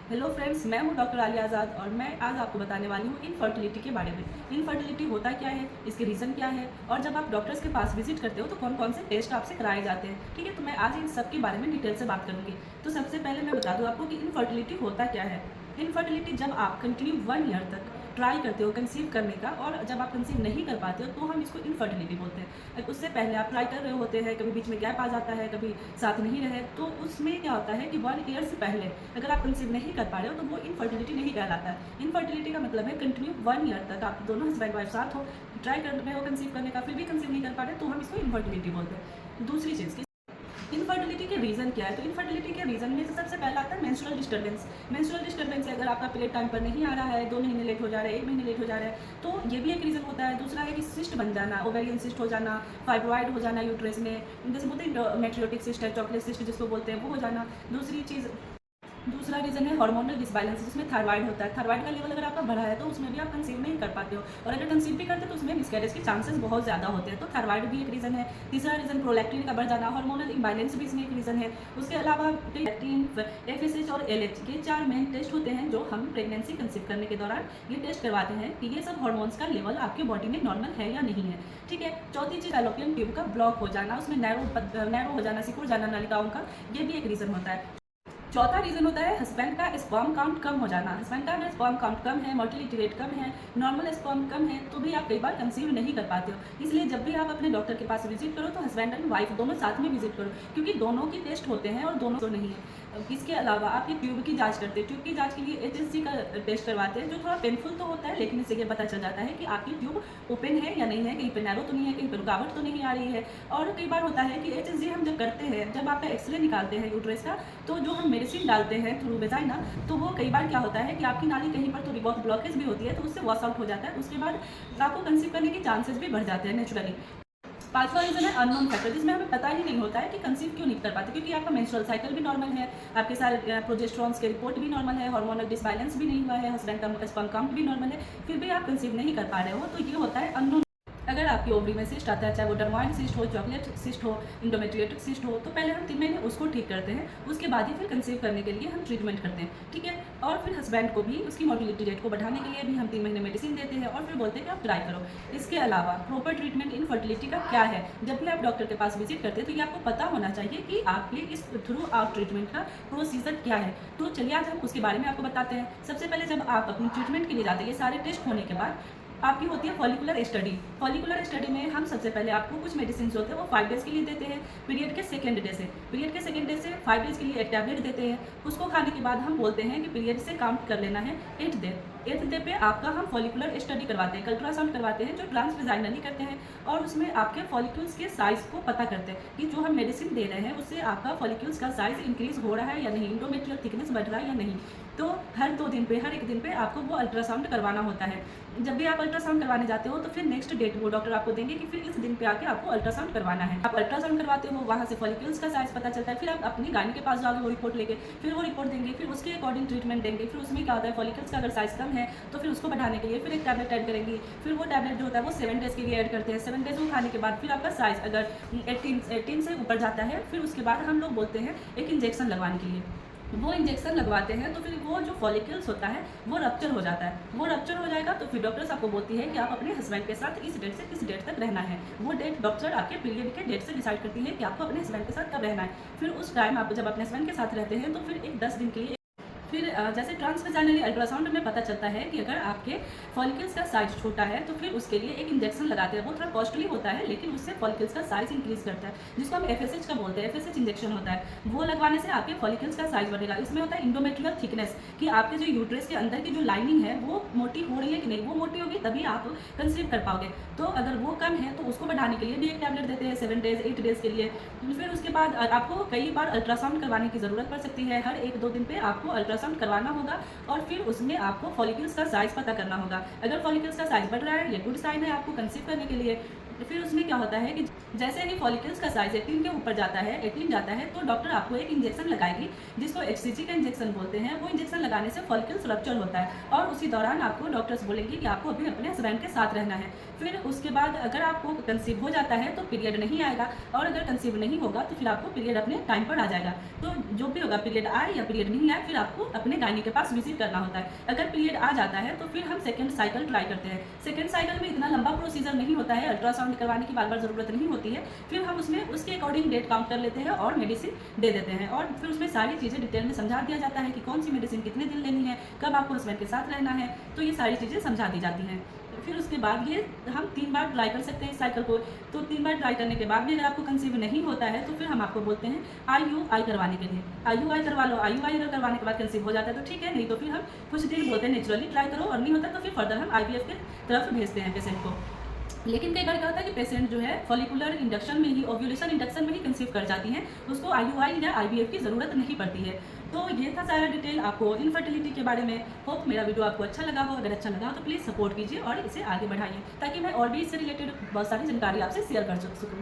Hello friends, मैं हूं doctor Alia आज़ाद और मैं आज आपको बताने वाली हूं इनफर्टिलिटी के बारे में। इनफर्टिलिटी होता क्या है, इसके रीज़न क्या है और जब आप डॉक्टर्स के पास विजिट करते हो तो कौन कौन से टेस्ट आपसे कराए जाते हैं। ठीक है, तो मैं आज इन सब के बारे में डिटेल से बात करूँगी। तो सबसे पहले मैं बता दूँ आपको कि इनफर्टिलिटी होता क्या है। इनफर्टिलिटी जब आप कंटिन्यू 1 ईयर तक ट्राई करते हो कंसीव करने का और जब आप कंसीव नहीं कर पाते हो तो हम इसको इनफर्टिलिटी बोलते हैं। उससे पहले आप ट्राई कर रहे होते हैं, कभी बीच में गैप आ जाता है, कभी साथ नहीं रहे, तो उसमें क्या होता है कि 1 ईयर से पहले अगर आप कंसीव नहीं कर पा रहे हो तो वो इनफर्टिलिटी नहीं कहलाता है। इनफर्टिलिटी का मतलब है कंटिन्यू 1 ईयर तक आप दोनों हस्बैंड वाइफ साथ हो, ट्राई कर रहे हो कंसीव करने का, फिर भी कंसीव नहीं कर पा रहे तो हम इसको इनफर्टिलिटी बोलते हैं। दूसरी चीज़ इनफर्टिलिटी के रीज़न क्या है, तो इनफर्टिलिटी के रीज़न में सबसे पहला आता है मेंस्ट्रुअल डिस्टर्बेंस। मेंस्ट्रुअल डिस्टर्बेंस है, अगर आपका पीरियड टाइम पर नहीं आ रहा है, 2 महीने लेट हो जा रहा है, 1 महीने लेट हो जा रहा है, तो ये भी एक रीज़न होता है। दूसरा है कि सिस्ट बन जाना, ओवेरियन सिस्ट हो जाना, फाइब्रॉइड हो जाना यूट्रस में, जैसे बोलते हैं मेट्रियोटिक सिस्ट है, चॉकलेट सिस्ट जिसको बोलते हैं, वो हो जाना। दूसरा रीज़न है हार्मोनल डिसबैलेंस, जिसमें थायराइड होता है। थायराइड का लेवल अगर आपका बढ़ा है तो उसमें भी आप कंसीव नहीं कर पाते हो, और अगर कंसीव भी करते हो तो उसमें मिसकैरेज के चांसेस बहुत ज़्यादा होते हैं। तो थायराइड भी एक रीज़न है। तीसरा रीज़न प्रोलैक्टिन का बढ़ जाना, हार्मोनल इम्बैलेंस भी इसमें एक रीज़न है। उसके अलावा लैक्टिन, FSH और LH के 4 मेन टेस्ट होते हैं जो हम प्रेगनेंसी कंसीव करने के दौरान ये टेस्ट करवाते हैं कि ये सब हार्मोन्स का लेवल आपकी बॉडी में नॉर्मल है या नहीं है। ठीक है। चौथी चीज़ फैलोपियन ट्यूब का ब्लॉक हो जाना, उसमें नैरो हो जाना, सिकुड़ जाना नलिकाओं का, ये भी एक रीज़न होता है। चौथा रीज़न होता है हस्बैंड का स्पर्म काउंट कम हो जाना। हस्बैंड का अगर स्पर्म काउंट कम है, मोर्टिलिटी रेट कम है, नॉर्मल स्पर्म कम है, तो भी आप कई बार कंसीव नहीं कर पाते हो। इसलिए जब भी आप अपने डॉक्टर के पास विजिट करो तो हस्बैंड एंड वाइफ दोनों साथ में विजिट करो, क्योंकि दोनों के टेस्ट होते हैं और दोनों तो नहीं है। इसके अलावा आपकी ट्यूब की जांच करते हैं। ट्यूब की जांच के लिए HSG का टेस्ट करवाते हैं, जो थोड़ा पेनफुल तो होता है, लेकिन इससे ये पता चल जाता है कि आपकी ट्यूब ओपन है या नहीं है, कहीं पर नैरो तो नहीं है, कहीं पर रुकावट तो नहीं आ रही है। और कई बार होता है कि HSG हम जब करते हैं, जब आपका एक्सरे निकालते हैं यूट्रस का, तो जो हम मेडिसिन डालते हैं थ्रू वेजाइना, तो वो कई बार क्या होता है कि आपकी नाली कहीं पर थोड़ी बहुत ब्लॉकेज भी होती है, तो उससे वॉश आउट हो जाता है। उसके बाद आपको कंसीव करने के चांसेस भी बढ़ जाते हैं नेचुरली। पांचवा रीज़न है अननोन फैक्टर, जिसमें हमें पता ही नहीं होता है कि कंसीव क्यों नहीं कर पाते, क्योंकि आपका मेंस्ट्रुअल साइकिल भी नॉर्मल है, आपके सारे प्रोजेस्टेरॉन्स के रिपोर्ट भी नॉर्मल है, हार्मोनल डिसबैलेंस भी नहीं हुआ है, हस्बैंड का स्पर्म काउंट भी नॉर्मल है, फिर भी आप कंसीव नहीं कर पा रहे हो, तो ये होता है अननोन। अगर आपकी ओवरी में सिस्ट आता है, चाहे वो डर्मोइड सिस्ट हो, चॉकलेट सिस्ट हो, इंडोमेट्रियोटिक सिस्ट हो, तो पहले हम 3 महीने उसको ठीक करते हैं, उसके बाद ही फिर कंसीव करने के लिए हम ट्रीटमेंट करते हैं। ठीक है। और फिर हस्बैंड को भी उसकी मोटिलिटी रेट को बढ़ाने के लिए भी हम 3 महीने मेडिसिन देते हैं और फिर बोलते हैं कि आप ट्राई करो। इसके अलावा प्रॉपर ट्रीटमेंट इनफर्टिलिटी का क्या है, जब भी आप डॉक्टर के पास विजिट करते हैं तो ये आपको पता होना चाहिए कि आपके इस थ्रू आउट ट्रीटमेंट का प्रोसीजर क्या है। तो चलिए आज हम उसके बारे में आपको बताते हैं। सबसे पहले जब आप अपनी ट्रीटमेंट के लिए जाते हैं, ये सारे टेस्ट होने के बाद आपकी होती है फॉलिकुलर स्टडी। फॉलिकुलर स्टडी में हम सबसे पहले आपको कुछ मेडिसिन होते हैं वो 5 डेज़ के लिए देते हैं। पीरियड के सेकेंड डे से 5 डेज़ के लिए एक टैबलेट देते हैं। उसको खाने के बाद हम बोलते हैं कि पीरियड से काउंट कर लेना है 8th डे पे आपका हम फॉलिकुलर स्टडी करवाते हैं, अल्ट्रासाउंड करवाते हैं, जो ट्रांसवेजाइनली करते हैं, और उसमें आपके फॉलिक्यूल्स के साइज़ को पता करते हैं कि जो हम मेडिसिन दे रहे हैं उससे आपका फॉलिक्यूल्स का साइज़ इंक्रीज़ हो रहा है या नहीं, इंडोमेट्रियल थिकनेस बढ़ रहा है या नहीं। तो हर 2 दिन पे, हर 1 दिन पे आपको वो अल्ट्रासाउंड करवाना होता है। जब भी आप अल्ट्रासाउंड करवाने जाते हो तो फिर नेक्स्ट डेट वो डॉक्टर आपको देंगे कि फिर इस दिन पे आके आपको अल्ट्रासाउंड करवाना है। आप अल्ट्रासाउंड करवाते हो, वहाँ से फॉलिक्यूल्स का साइज़ पता चलता है, फिर आप अपनी गायनी के पास जाओगे वो रिपोर्ट लेके, फिर वो रिपोर्ट देंगे, फिर उसके अकॉर्डिंग ट्रीटमेंट देंगे। फिर उसमें क्या होता है, फॉलिकल्स का अगर साइज़ कम है तो फिर उसको बढ़ाने के लिए फिर एक टैबलेट ऐड करेंगी। फिर वो टैबलेट जो होता है वो 7 डेज़ के लिए ऐड करते हैं। 7 डेज़ को खाने के बाद फिर आपका साइज़ अगर 18 से ऊपर जाता है, फिर उसके बाद हम लोग बोलते हैं एक इंजेक्शन लगवाने के लिए। वो इंजेक्शन लगवाते हैं तो फिर वो जो फॉलिकल्स होता है वो रप्चर हो जाता है। वो रप्चर हो जाएगा तो फिर डॉक्टर्स आपको बोलती है कि आप अपने हस्बैंड के साथ इस डेट से इस डेट तक रहना है। वो डेट डॉक्टर आपके पीरियड के डेट से डिसाइड करती है कि आपको अपने हस्बैंड के साथ कब रहना है। फिर उस टाइम आप जब अपने हस्बैंड के साथ रहते हैं तो फिर एक 10 दिन के लिए फिर जैसे ट्रांसवेजाइनली अल्ट्रासाउंड में पता चलता है कि अगर आपके फॉलिकल्स का साइज छोटा है तो फिर उसके लिए एक इंजेक्शन लगाते हैं। वो थोड़ा कॉस्टली होता है, लेकिन उससे फॉलिकल्स का साइज इंक्रीज करता है, जिसको हम FSH का बोलते हैं। FSH इंजेक्शन होता है, वो लगवाने से आपके फॉलिकल्स का साइज बढ़ेगा। इसमें होता है इंडोमेट्रियल थिकनेस, कि आपके जो यूट्रस के अंदर की जो लाइनिंग है वो मोटी हो रही है कि नहीं, वो मोटी होगी तभी आप कंसीव कर पाओगे। तो अगर वो कम है तो उसको बढ़ाने के लिए भी एक टैबलेट देते हैं 7 डेज़ 8 डेज़ के लिए। फिर उसके बाद आपको कई बार अल्ट्रासाउंड करवाने की ज़रूरत पड़ सकती है। हर 1-2 दिन पे आपको अल्ट्रासाउंड करवाना होगा और फिर उसमें आपको फॉलिकल्स का साइज़ पता करना होगा। अगर फॉलिकल्स का साइज़ बढ़ रहा है, ये गुड साइन है आपको कंसीव करने के लिए। फिर उसमें क्या होता है कि जैसे ही फॉलिकल्स का साइज 18 के ऊपर जाता है, 18 जाता है, तो डॉक्टर आपको एक इंजेक्शन लगाएगी जिसको HCG का इंजेक्शन बोलते हैं। वो इंजेक्शन लगाने से फॉलिकल्स रप्चर होता है और उसी दौरान आपको डॉक्टर्स बोलेंगे कि आपको अभी अपने हस्बैंड के साथ रहना है। फिर उसके बाद अगर आपको कंसीव हो जाता है तो पीरियड नहीं आएगा, और अगर कंसीव नहीं होगा तो फिर आपको पीरियड अपने टाइम पर आ जाएगा। तो जो भी होगा, पीरियड आए या पीरियड नहीं आए, फिर आपको अपने गायनी के पास विजिट करना होता है। अगर पीरियड आ जाता है तो फिर हम सेकेंड साइकिल ट्राई करते हैं। सेकेंड साइकिल में इतना लंबा प्रोसीजर नहीं होता है, अल्ट्रासाउंड करवाने की बार बार ज़रूरत नहीं होती है। फिर हम उसमें उसके अकॉर्डिंग डेट काउंट कर लेते हैं और मेडिसिन दे देते हैं, और फिर उसमें सारी चीज़ें डिटेल में समझा दिया जाता है कि कौन सी मेडिसिन कितने दिन लेनी है, कब आपको हस्बैंड के साथ रहना है, तो ये सारी चीज़ें समझा दी जाती हैं। फिर उसके बाद ये हम 3 बार ट्राई कर सकते हैं इस साइकिल को। तो 3 बार ट्राई करने के बाद भी अगर आपको कंसीव नहीं होता है तो फिर हम आपको बोलते हैं IUI करवाने के लिए। IUI करवा लो। IUI अगर करवाने के बाद कंसीव हो जाता है तो ठीक है, नहीं तो फिर हम कुछ दिन बोलते हैं नेचुरली ट्राई करो, और नहीं होता तो फिर फर्दर हम IVF की तरफ भेजते हैं पेशेंट को। लेकिन कई बार क्या होता है कि पेशेंट जो है फॉलिकुलर इंडक्शन में ही, ओव्यूलेशन इंडक्शन में ही कंसीव कर जाती हैं, उसको IUI या IVF की ज़रूरत नहीं पड़ती है। तो ये था सारा डिटेल आपको इनफर्टिलिटी के बारे में। होप मेरा वीडियो आपको अच्छा लगा हो। अगर अच्छा लगा हो तो प्लीज़ सपोर्ट कीजिए और इसे आगे बढ़ाइए, ताकि मैं और भी इससे रिलेटेड बहुत सारी जानकारी आपसे शेयर कर सकूँ।